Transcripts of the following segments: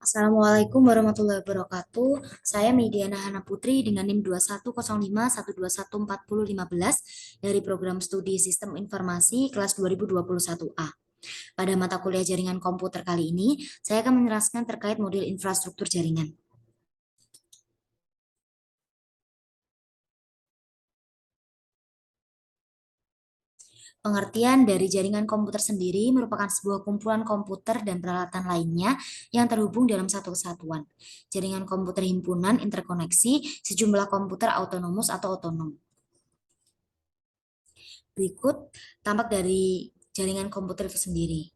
Assalamualaikum warahmatullahi wabarakatuh. Saya Mediana Hana Putri dengan NIM 2105121415 dari program studi Sistem Informasi kelas 2021A. Pada mata kuliah jaringan komputer kali ini, saya akan menjelaskan terkait model infrastruktur jaringan. Pengertian dari jaringan komputer sendiri merupakan sebuah kumpulan komputer dan peralatan lainnya yang terhubung dalam satu kesatuan. Jaringan komputer himpunan interkoneksi sejumlah komputer autonomus atau otonom. Berikut tampak dari jaringan komputer itu sendiri.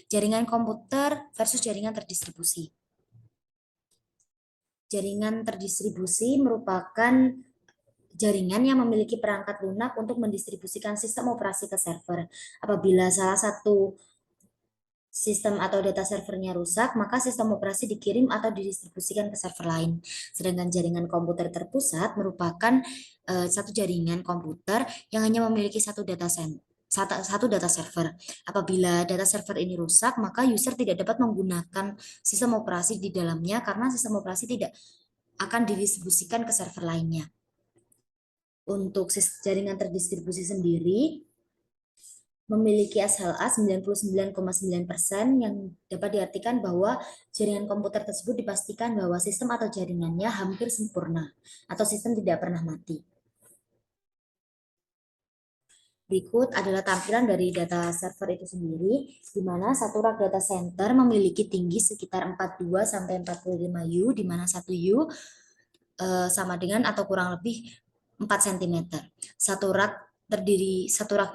Jaringan komputer versus jaringan terdistribusi. Jaringan terdistribusi merupakan jaringan yang memiliki perangkat lunak untuk mendistribusikan sistem operasi ke server. Apabila salah satu sistem atau data servernya rusak, maka sistem operasi dikirim atau didistribusikan ke server lain. Sedangkan jaringan komputer terpusat merupakan satu jaringan komputer yang hanya memiliki satu data server. Apabila data server ini rusak, maka user tidak dapat menggunakan sistem operasi di dalamnya karena sistem operasi tidak akan didistribusikan ke server lainnya. Untuk jaringan terdistribusi sendiri, memiliki SLA 99,9% yang dapat diartikan bahwa jaringan komputer tersebut dipastikan bahwa sistem atau jaringannya hampir sempurna atau sistem tidak pernah mati. Berikut adalah tampilan dari data server itu sendiri, di mana satu rak data center memiliki tinggi sekitar 42 sampai 45 U, di mana 1 U sama dengan atau kurang lebih 4 cm. Satu rak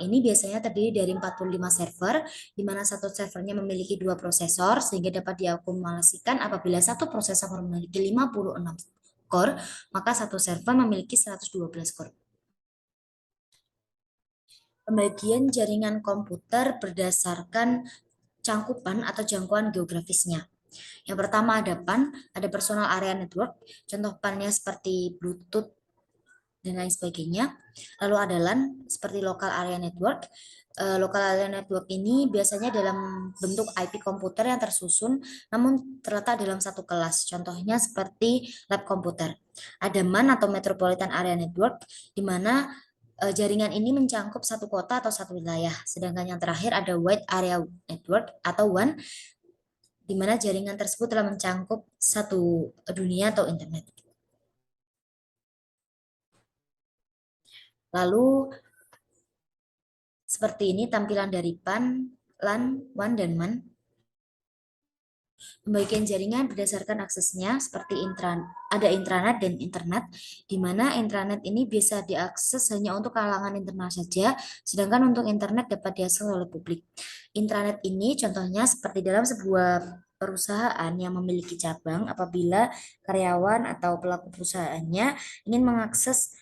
ini biasanya terdiri dari 45 server, di mana satu servernya memiliki dua prosesor, sehingga dapat diakumulasikan apabila satu prosesor memiliki 56 core, maka satu server memiliki 112 core. Pembagian jaringan komputer berdasarkan cangkupan atau jangkauan geografisnya. Yang pertama ada PAN, ada personal area network, contoh PAN-nya seperti Bluetooth dan lain sebagainya. Lalu ada LAN seperti local area network. Local area network ini biasanya dalam bentuk IP komputer yang tersusun namun terletak dalam satu kelas. Contohnya seperti lab komputer. Ada MAN atau Metropolitan Area Network, di mana jaringan ini mencakup satu kota atau satu wilayah. Sedangkan yang terakhir ada Wide Area Network atau WAN, di mana jaringan tersebut telah mencakup satu dunia atau internet. Lalu seperti ini tampilan dari PAN, LAN, WAN, dan MAN. Pembagian jaringan berdasarkan aksesnya seperti ada intranet dan internet, di mana intranet ini bisa diakses hanya untuk kalangan internal saja, sedangkan untuk internet dapat diakses oleh publik. Intranet ini contohnya seperti dalam sebuah perusahaan yang memiliki cabang, apabila karyawan atau pelaku perusahaannya ingin mengakses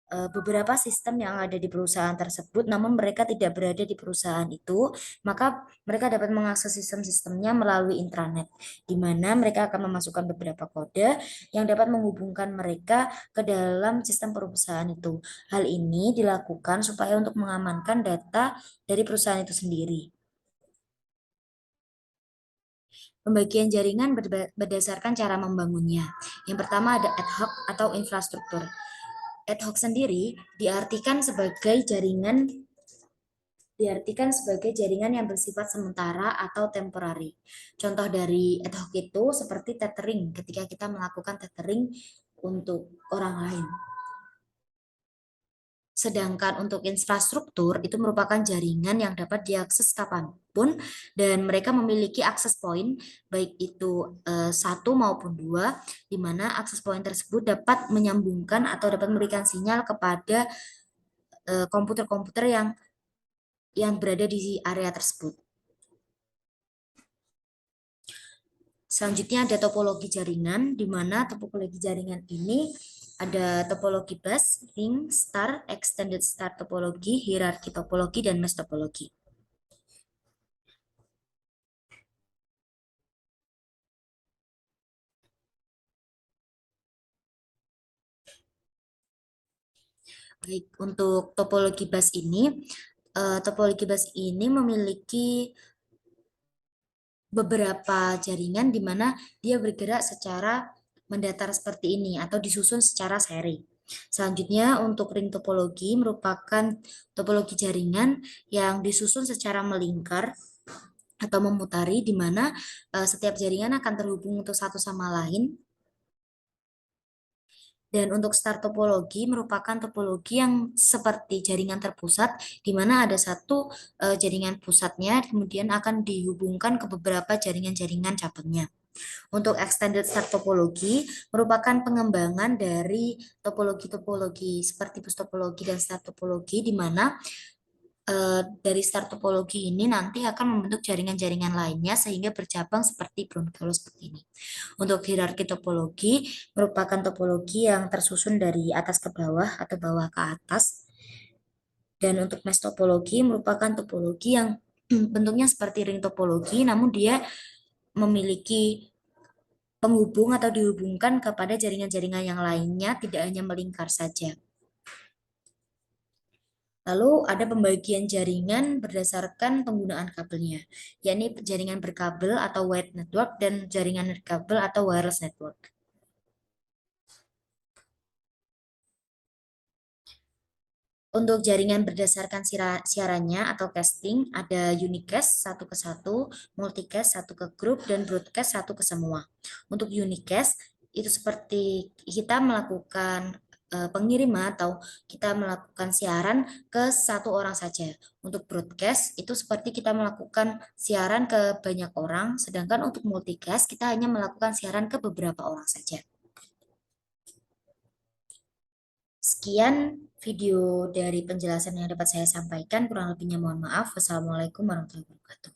beberapa sistem yang ada di perusahaan tersebut, namun mereka tidak berada di perusahaan itu, maka mereka dapat mengakses sistem-sistemnya melalui intranet, di mana mereka akan memasukkan beberapa kode yang dapat menghubungkan mereka ke dalam sistem perusahaan itu. Hal ini dilakukan supaya untuk mengamankan data dari perusahaan itu sendiri. Pembagian jaringan berdasarkan cara membangunnya. Yang pertama ada ad hoc atau infrastruktur. Ad hoc sendiri diartikan sebagai jaringan yang bersifat sementara atau temporary. Contoh dari ad hoc itu seperti tethering, ketika kita melakukan tethering untuk orang lain. Sedangkan untuk infrastruktur itu merupakan jaringan yang dapat diakses kapanpun dan mereka memiliki akses point, baik itu satu maupun dua, di mana akses point tersebut dapat menyambungkan atau dapat memberikan sinyal kepada komputer-komputer yang berada di area tersebut. Selanjutnya ada topologi jaringan, di mana topologi jaringan ini ada topologi bus, ring, star, extended star topologi, hierarki topologi, dan mesh topologi. Baik, untuk topologi bus ini memiliki beberapa jaringan di mana dia bergerak secara mendatar seperti ini atau disusun secara seri. Selanjutnya untuk ring topologi merupakan topologi jaringan yang disusun secara melingkar atau memutari di mana setiap jaringan akan terhubung untuk satu sama lain. Dan untuk star topologi merupakan topologi yang seperti jaringan terpusat, di mana ada satu jaringan pusatnya, kemudian akan dihubungkan ke beberapa jaringan-jaringan cabangnya. Untuk extended star topologi merupakan pengembangan dari topologi-topologi seperti bus topologi dan star topologi, di mana dari star topologi ini nanti akan membentuk jaringan-jaringan lainnya sehingga bercabang seperti Brunel seperti ini. Untuk hierarki topologi merupakan topologi yang tersusun dari atas ke bawah atau bawah ke atas. Dan untuk mesh topologi merupakan topologi yang bentuknya seperti ring topologi, namun dia memiliki penghubung atau dihubungkan kepada jaringan-jaringan yang lainnya, tidak hanya melingkar saja. Lalu ada pembagian jaringan berdasarkan penggunaan kabelnya, yakni jaringan berkabel atau wired network dan jaringan berkabel atau wireless network. Untuk jaringan berdasarkan siarannya atau casting, ada unicast satu ke satu, multicast satu ke grup, dan broadcast satu ke semua. Untuk unicast, itu seperti kita melakukan pengiriman atau kita melakukan siaran ke satu orang saja. Untuk broadcast, itu seperti kita melakukan siaran ke banyak orang, sedangkan untuk multicast, kita hanya melakukan siaran ke beberapa orang saja. Sekian video dari penjelasan yang dapat saya sampaikan. Kurang lebihnya mohon maaf. Wassalamualaikum warahmatullahi wabarakatuh.